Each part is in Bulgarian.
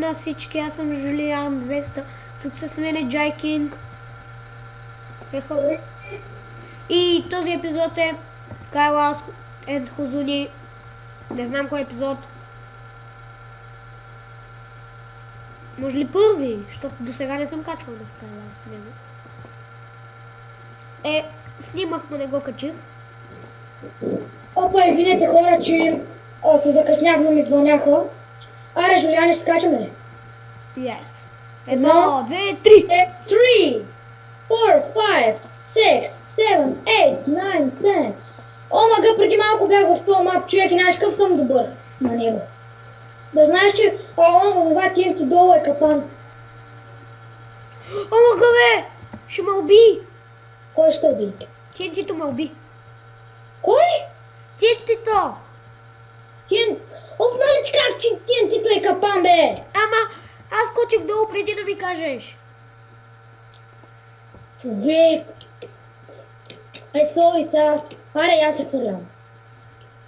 на всички, аз съм Жулиан 200. Тук с мен е Джай Кинг. И този епизод е Skylast and Hozuni. Не знам кой епизод. Може ли първи? Защото до сега не съм качвал на Skylast. Снимах, но не го качих. Опа, извинете хора, че се закъснях, но ми звъняха. Аре, Жулиане, ще скачаме ли? Yes. Едно, 2, 3. 3, 4, 5, 6, 7, 8, 9, 10. О, мага, преди малко бях в този мап, човек, и знаеш какъв съм добър на него. Да знаеш, че това TNT долу е капан. О, мага, бе! Ще ме уби! Кой ще уби? TNT-то ме уби. Кой? TNT-то! Нали ти как, че TNT-то е капан, бе? Ама, аз скочих долу преди да ми кажеш. Човек! Ай, сори сега. Аре, аз се хвърлям.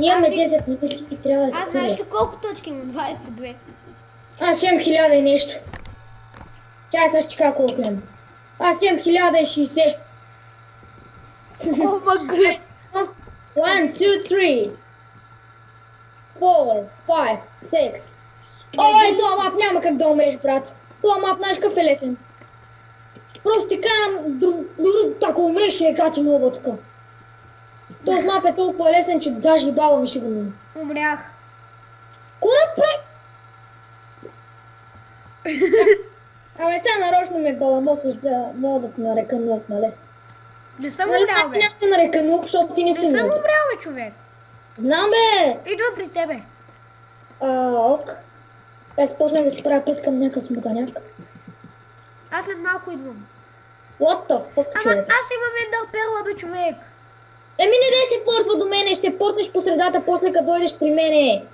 Имаме 10 минути и трябва да се Аз знаеш хвърля. ли колко точки имам? 22. Аз имам 1000 и нещо. Чай сега ще кажа колко имам. Аз имам 1060. О, мага! 1, 2, 3, 4, 5, 6. Ой, този мап няма как да умреш, брат. Този мап, знаеш какъв е лесен. Просто ти казвам, дори ако умреш ще е гати много така. Този мап е толкова лесен, че даже и баба ми ще го мина. Умрях. Кой направи? Абе, сега нарочно ме баламосваш да мога да те нарека нук, нали? Не съм Нали умрял, бе. няма да нарека нук, защото ти не си Не съм нук. умрял, бе, човек. Знам, бе! Идвам при тебе. Ок. Аз почнах да си правя път към някакъв смутаняк. Аз след малко идвам. What the fuck, Ама човек? аз имам една перла, бе, човек. Еми не дай се портва до мене, ще се портнеш по средата, после като дойдеш при мене.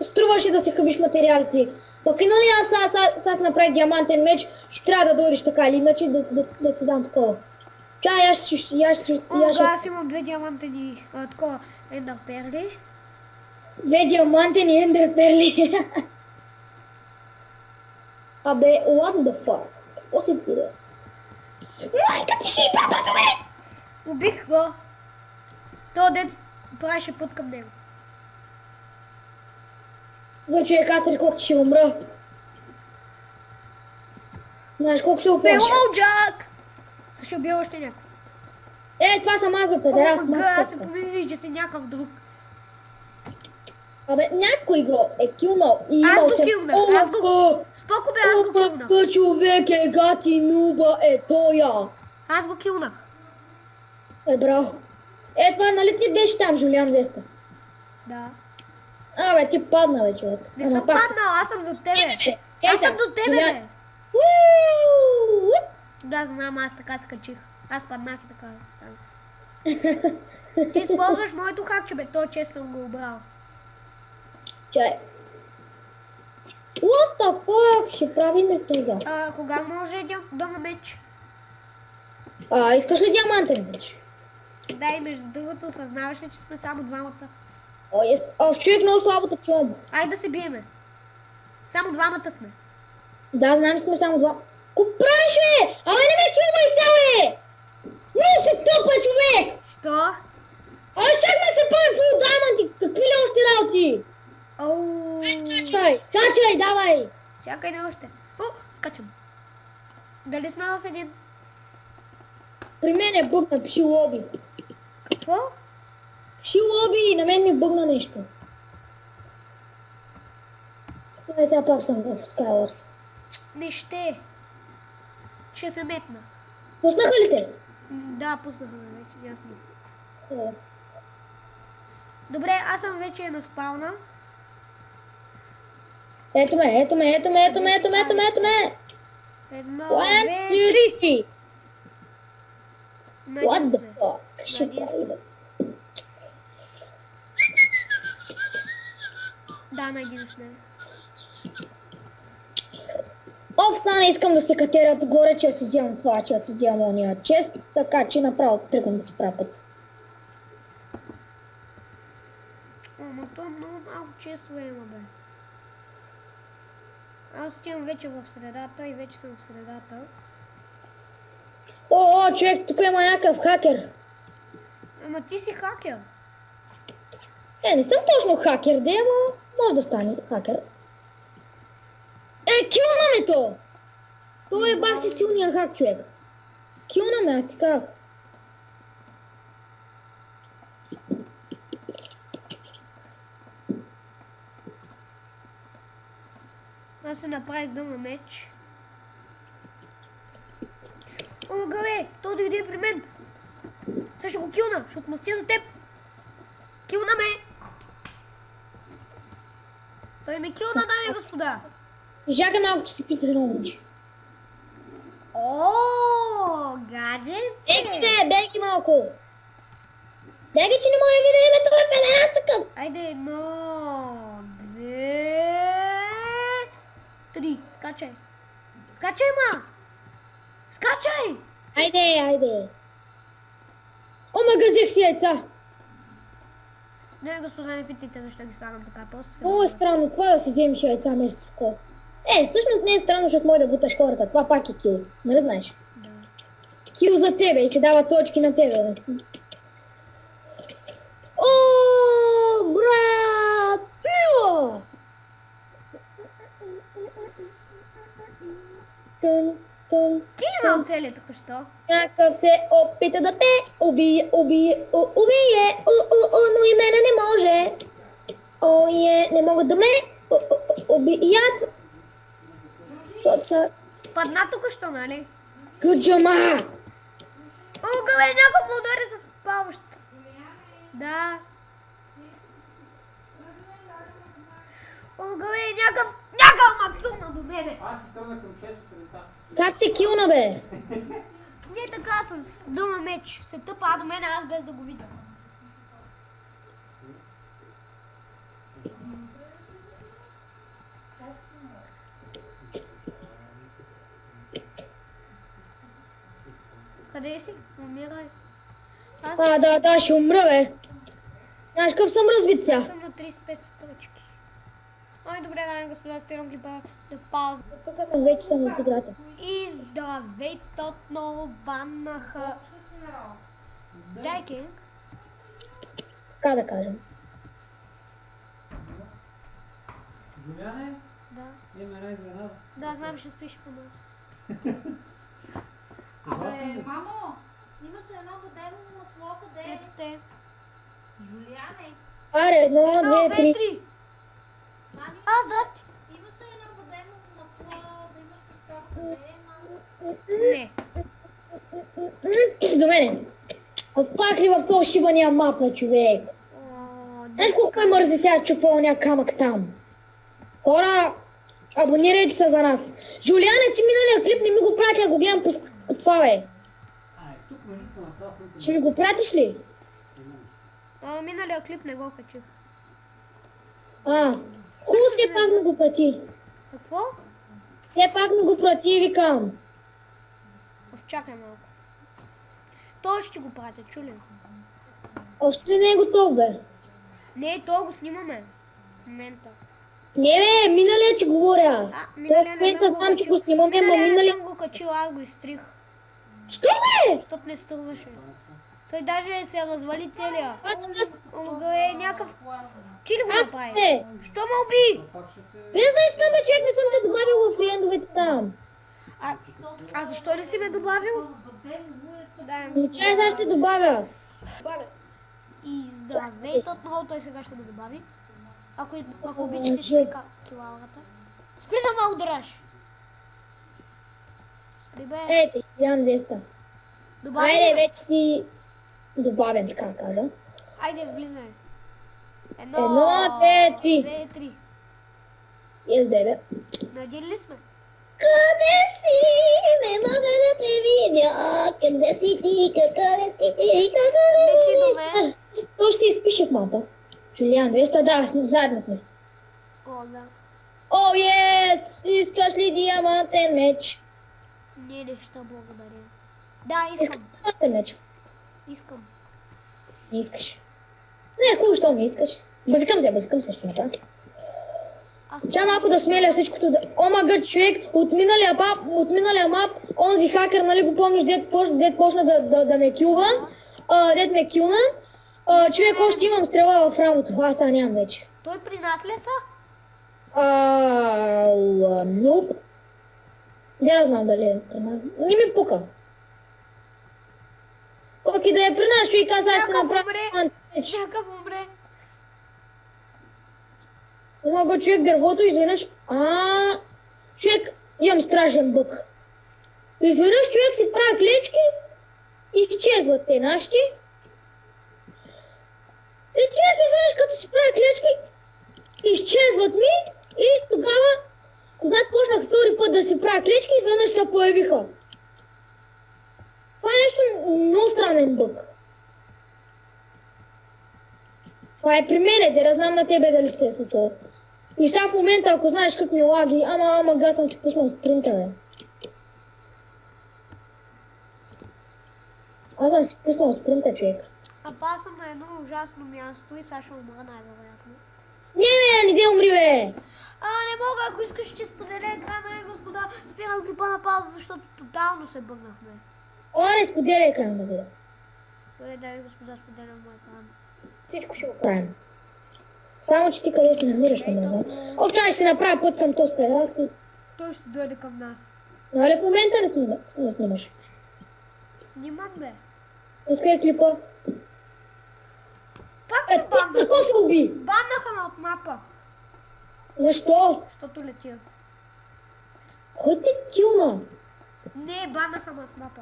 Струваше да си хъбиш материалите. Пък и нали аз направих диамантен меч, ще трябва да дойдеш така или иначе да ти дам такова. Чай, Аз имам 2 диамантени, такова, ендър перли. 2 диамантени ендер перли. Абе, what the fuck? Какво си ти, бе? Майка ти ще и по-бързо, бе! Убих го. То дет правеше път към него. Бе, човек, аз рекох, че ще умра. Знаеш колко се опеш? Hello, Джак! Също бил още някой. Това съм аз, бе, педерас, Аз си помислих, че си някакъв друг. Абе, някой го е килнал и Аз имал го се... килнах, аз го... Споко бе, аз го килнах. Омака, човек е гати нуба, тоя. Аз го килнах. Браво. Това, нали ти беше там, Жулиан 200? Да. Абе, ти падна, бе, човек. Не съм паднал, аз съм за тебе. Аз съм до тебе, бе. Да, знам, аз така се качих. Аз паднах и така стана. Ти използваш моето хакче, бе, то чест съм го обрал. Чай. What the fuck? Ще правиме сега. Кога може дома меч? Искаш ли диамантен меч? Да, и между другото, съзнаваш ли, че сме само двамата? Човек, много слабата чувам. Айде да се биеме. Само двамата сме. Да, знам, че сме само два. Ко правиш, бе? Абе, не ме килвай сега, бе! Много се тъпа, човек! Що? Щях да се прави фул даймонти, какви ли още работи? Оу. Скачай, давай! Чакай не още. Скачам. Дали сме в един? При мен е бъгна, пиши лоби. Какво? Пиши лоби, на мен ми бъгна нещо. Сега пак съм в Skywars. Не ще. Ще се метна. Пуснаха ли те? Да, пуснаха ме вече, ясно. Добре, аз съм вече на спауна. Ето ме. Едно, One, две, two, три. three. На What един the сме. fuck? Ще един прави да... Да, на един сме. Стана, искам да се катеря отгоре, че си вземам това, че си вземам ония чест, така че направо тръгвам да се правя път. Ама то много малко честове има, бе. Аз отивам вече в средата и вече съм в средата. О, човек, тук има някакъв хакер. Ама ти си хакер. Не съм точно хакер, ама може да стане хакер. Килна ме то! Той е бахти силния хак, човек. Килна ме, аз ти казах. Аз се направих дома меч. О, гаве, той дойде при мен. Сега ще го килна, ще отмъстя за теб. Килна ме! Той ме килна, дами и господа. Чакай малко, че си писаш едно момиче. О, гаджет. Беги малко. Беги, че не може да видим това е педераст такъв. Айде, 1, 2, 3. Скачай. Скачай, ма! Скачай! Айде. О, магазих си яйца. Не, господа, не питайте защо ги слагам така. Просто се... Много е странно това да си вземеш яйца вместо скоро. Всъщност не е странно, защото може да буташ хората. Това пак е кил. Нали знаеш? Да. Кил за тебе и ти дава точки на тебе. О, брат! Пиво! Тън. Ти ли ме оцели тук що? Някакъв се опита да те убие, но и мене не може. Не могат да ме убият. Защото са Падна тук що, нали? гъджама. О, гаве, някой ме удари с палощ. Да. О, гаве, някакъв ма килна до мене. Аз си тръгна към 6 сутринта. Как те килна, бе? Не така с дума меч. Се тъпа до мене, аз без да го видя. Къде си? Умирай. Аз Да, ще умра, бе. Знаеш какъв съм разбит сега? съм на 35 точки. Ой, добре, дами и господа, спирам клипа да пауза. Тук съм вече съм в играта. И здравейте, отново баннаха Джайкинг. Така да кажем. Жуляне, Да. има една изненада. Да, знам, ще спиш по нас. Съгласен ли си? Мамо, имаше едно водено масло, къде е? Ето те. Жуляне, Аре, 1, 2, 3. 3. мами, Здрасти. имаше едно водено масло, да имаш представа къде е, мамо. Не. Ти си до мене. Пак ли в този шибания мапа, човек? О, Знаеш колко е мързи сега чупа оня камък там? Хора, абонирайте се за нас. Жулиана, ти миналия клип не ми го прати, а го гледам по това, бе. Тук между на това съм Ще ми го пратиш ли? миналия клип не го качих. Хубаво все пак ми го прати. Какво? Все пак ми го прати, викам. Чакай малко. То ще го пратя, чули? Още ли не е готов, бе? Не, то го снимаме. В момента. Не, бе, миналия ти говоря. Миналия В не момента съм знам, че качил. го снимаме, ама Миналия не миналия... съм го качил, аз го изтрих. Що, бе? Защото не струваше. Той даже се развали целия. Аз... Омга е някакъв... Ти ли го Аз направи? не. Що ме уби? Без да искам, бе, човек, не съм те добавил в френдовете там. А защо не си ме добавил? Да, Случай, сега ще добавя. и здравейте отново, той сега ще ме добави. Ако обичаш си Жек. килаурата. Спри да ме удараш. Спри бе. Ете, 1200. Добави Айде, ме. вече си добавен, така да кажа. Айде, влизай. Едно, две, три. 2, 3. Yes, бебе. На един ли сме? Къде си? Не мога да те видя. Къде си ти? Къде си ти? Не си до мен. То ще си изпишех малко. Жулиан, 200, да, заедно сме. О, да. О, ес! Искаш ли диамантен меч? Не, неща, благодаря. Да, искам. Диамантен меч. Искам. Не искаш. Не, хубаво, що не искаш. Базикам се, ще направя. Аз Ча малко да смеля всичкото. Омага, човек, от миналия мап, онзи хакер, нали го помниш, дет почна да ме килва, дет ме килна. Човек, още имам стрела в рамото, аз сега нямам вече. Той при нас ли са? Ноп. Не да знам дали е при нас. Не ми пука. Пък и да е при нас, човек, аз сега ще Някакъв направя умре. антимеч. Някакъв умре. Мога човек дървото изведнъж. Човек, имам страшен бък. Изведнъж човек си прави клечки, изчезват те нашите. И човек изведнъж като си прави клечки, изчезват ми и тогава, когато почнах втори път да си правя клечки, изведнъж се появиха. Това е нещо много странен бък. Това е при мене, да знам на тебе дали се е случило. И сега в момента, ако знаеш как ми лаги, ама газ съм си пуснал спринта, бе. Аз съм си пуснал спринта, човек. Аз съм на едно ужасно място и сега ще умра най-вероятно. Не де умри, бе! Не мога, ако искаш ще споделя екрана, господа. Спирам клипа на пауза, защото тотално се бъгнахме. Оре, споделя екран да бъде. Добре, дами и господа, споделям мой екран. Всичко ще го правим. Само, че ти къде се намираш, не знам. Общо ще си направя път към този педас. Той ще дойде към нас. Нали в момента не снимаш? Снимам, бе. Пускай клипа. Пак Ти ме бамнаха. за какво се уби? Бамнаха ме от мапа, Защо? защото летя. Кой те килна? Не, бамнаха ме от мапа.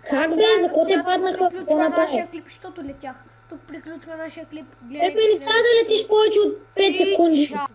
Как бе? За какво те паднаха? Какво Приключва направи? нашия клип, защото летях. Тук приключва нашия клип. Епе, не трябва да летиш повече от 5 секунди. Чао.